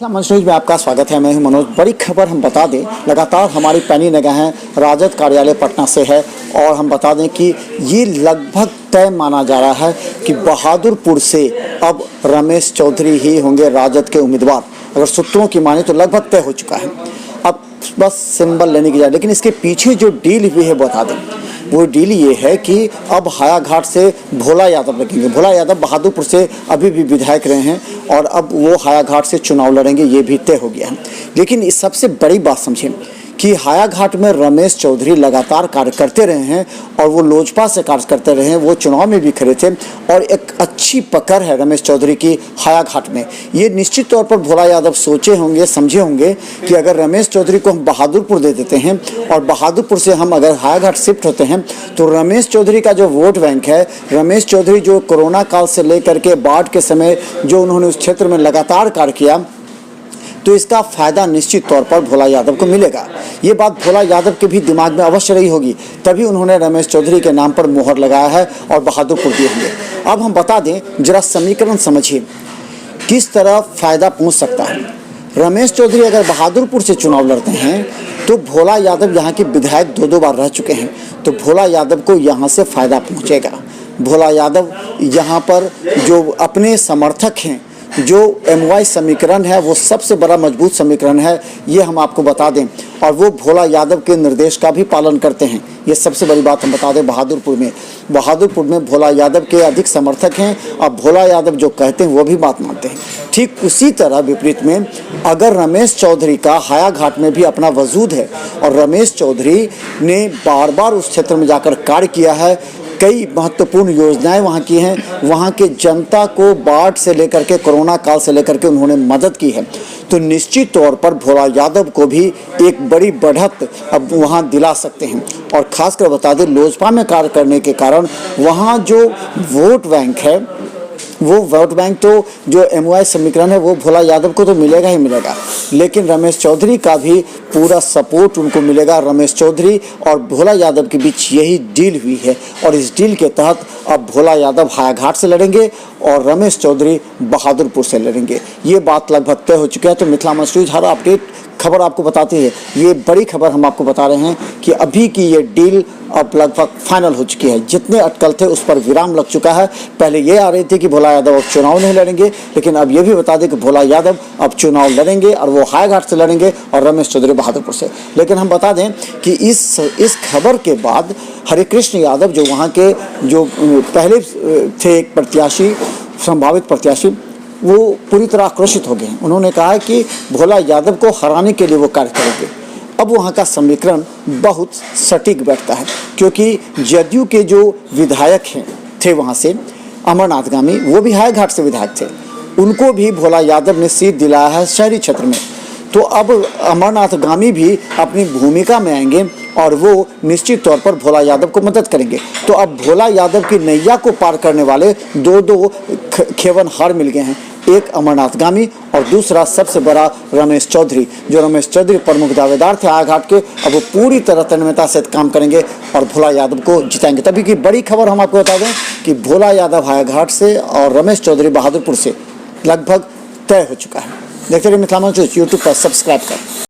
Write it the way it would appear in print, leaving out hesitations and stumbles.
मंच में आपका स्वागत है। मैं हूं मनोज। बड़ी खबर हम बता दें, लगातार हमारी पैनी निगाहें राजद कार्यालय पटना से है और हम बता दें कि ये लगभग तय माना जा रहा है कि बहादुरपुर से अब रमेश चौधरी ही होंगे राजद के उम्मीदवार। अगर सूत्रों की माने तो लगभग तय हो चुका है, अब बस सिंबल लेने की जाए। लेकिन इसके पीछे जो डील हुई है बता दें, वो डील ये है कि अब हायाघाट से भोला यादव लगेंगे। भोला यादव बहादुरपुर से अभी भी विधायक रहे हैं और अब वो हायाघाट से चुनाव लड़ेंगे, ये भी तय हो गया है। लेकिन इस सबसे बड़ी बात समझें कि हायाघाट में रमेश चौधरी लगातार कार्य करते रहे हैं और वो लोजपा से कार्य करते रहे हैं, वो चुनाव में भी खड़े थे और एक अच्छी पकड़ है रमेश चौधरी की हायाघाट में। ये निश्चित तौर पर भोला यादव सोचे होंगे, समझे होंगे कि अगर रमेश चौधरी को हम बहादुरपुर दे देते हैं और बहादुरपुर से हम अगर हायाघाट शिफ्ट होते हैं तो रमेश चौधरी का जो वोट बैंक है, रमेश चौधरी जो कोरोना काल से लेकर के बाढ़ के समय जो उन्होंने उस क्षेत्र में लगातार कार्य किया, तो इसका फायदा निश्चित तौर पर भोला यादव को मिलेगा। ये बात भोला यादव के भी दिमाग में अवश्य रही होगी, तभी उन्होंने रमेश चौधरी के नाम पर मोहर लगाया है और बहादुरपुर दिए होंगे। अब हम बता दें, जरा समीकरण समझिए किस तरह फायदा पहुंच सकता है। रमेश चौधरी अगर बहादुरपुर से चुनाव लड़ते हैं तो भोला यादव यहाँ के विधायक दो बार रह चुके हैं, तो भोला यादव को यहाँ से फायदा पहुँचेगा। भोला यादव यहाँ पर जो अपने समर्थक हैं, जो MY समीकरण है वो सबसे बड़ा मजबूत समीकरण है, ये हम आपको बता दें, और वो भोला यादव के निर्देश का भी पालन करते हैं। ये सबसे बड़ी बात हम बता दें। बहादुरपुर में भोला यादव के अधिक समर्थक हैं और भोला यादव जो कहते हैं वो भी बात मानते हैं। ठीक उसी तरह विपरीत में अगर रमेश चौधरी का हायाघाट में भी अपना वजूद है और रमेश चौधरी ने बार बार उस क्षेत्र में जाकर कार्य किया है, कई महत्वपूर्ण योजनाएं वहाँ की हैं, वहाँ के जनता को बाढ़ से लेकर के कोरोना काल से लेकर के उन्होंने मदद की है, तो निश्चित तौर पर भोला यादव को भी एक बड़ी बढ़त अब वहाँ दिला सकते हैं। और खासकर बता दें, लोजपा में कार्य करने के कारण वहाँ जो वोट बैंक है, वो वोट बैंक तो जो MY समीकरण है वो भोला यादव को तो मिलेगा ही मिलेगा, लेकिन रमेश चौधरी का भी पूरा सपोर्ट उनको मिलेगा। रमेश चौधरी और भोला यादव के बीच यही डील हुई है और इस डील के तहत अब भोला यादव हायाघाट से लड़ेंगे और रमेश चौधरी बहादुरपुर से लड़ेंगे। ये बात लगभग तय हो चुकी है। तो मिथिला मंच न्यूज़ हर अपडेट खबर आपको बताती है। ये बड़ी खबर हम आपको बता रहे हैं कि अभी की ये डील अब लगभग फाइनल हो चुकी है। जितने अटकल थे उस पर विराम लग चुका है। पहले ये आ रही थी कि भोला यादव अब चुनाव नहीं लड़ेंगे, लेकिन अब ये भी बता दें कि भोला यादव अब चुनाव लड़ेंगे और वो हायाघाट से लड़ेंगे और रमेश चौधरी बहादुरपुर से। लेकिन हम बता दें कि इस खबर के बाद हरिकृष्ण यादव जो वहाँ के जो पहले थे एक प्रत्याशी, संभावित प्रत्याशी, वो पूरी तरह आक्रोशित हो गए हैं। उन्होंने कहा है कि भोला यादव को हराने के लिए वो कार्य करेंगे। अब वहाँ का समीकरण बहुत सटीक बैठता है, क्योंकि जदयू के जो विधायक हैं थे वहाँ से, अमरनाथ गामी, वो भी हायाघाट से विधायक थे, उनको भी भोला यादव ने सीट दिलाया है शहरी क्षेत्र में। तो अब अमरनाथ गामी भी अपनी भूमिका में आएंगे और वो निश्चित तौर पर भोला यादव को मदद करेंगे। तो अब भोला यादव की नैया को पार करने वाले दो खेवनहार मिल गए हैं, एक अमरनाथ गामी और दूसरा सबसे बड़ा रमेश चौधरी। जो रमेश चौधरी प्रमुख दावेदार थे हायाघाट के, अब वो पूरी तरह तन्मयता से काम करेंगे और भोला यादव को जिताएंगे। तभी की बड़ी खबर हम आपको बता दें कि भोला यादव हायाघाट से और रमेश चौधरी बहादुरपुर से लगभग तय हो चुका है। देखते रहिए मिथिला मंच यूट्यूब पर सब्सक्राइब करें।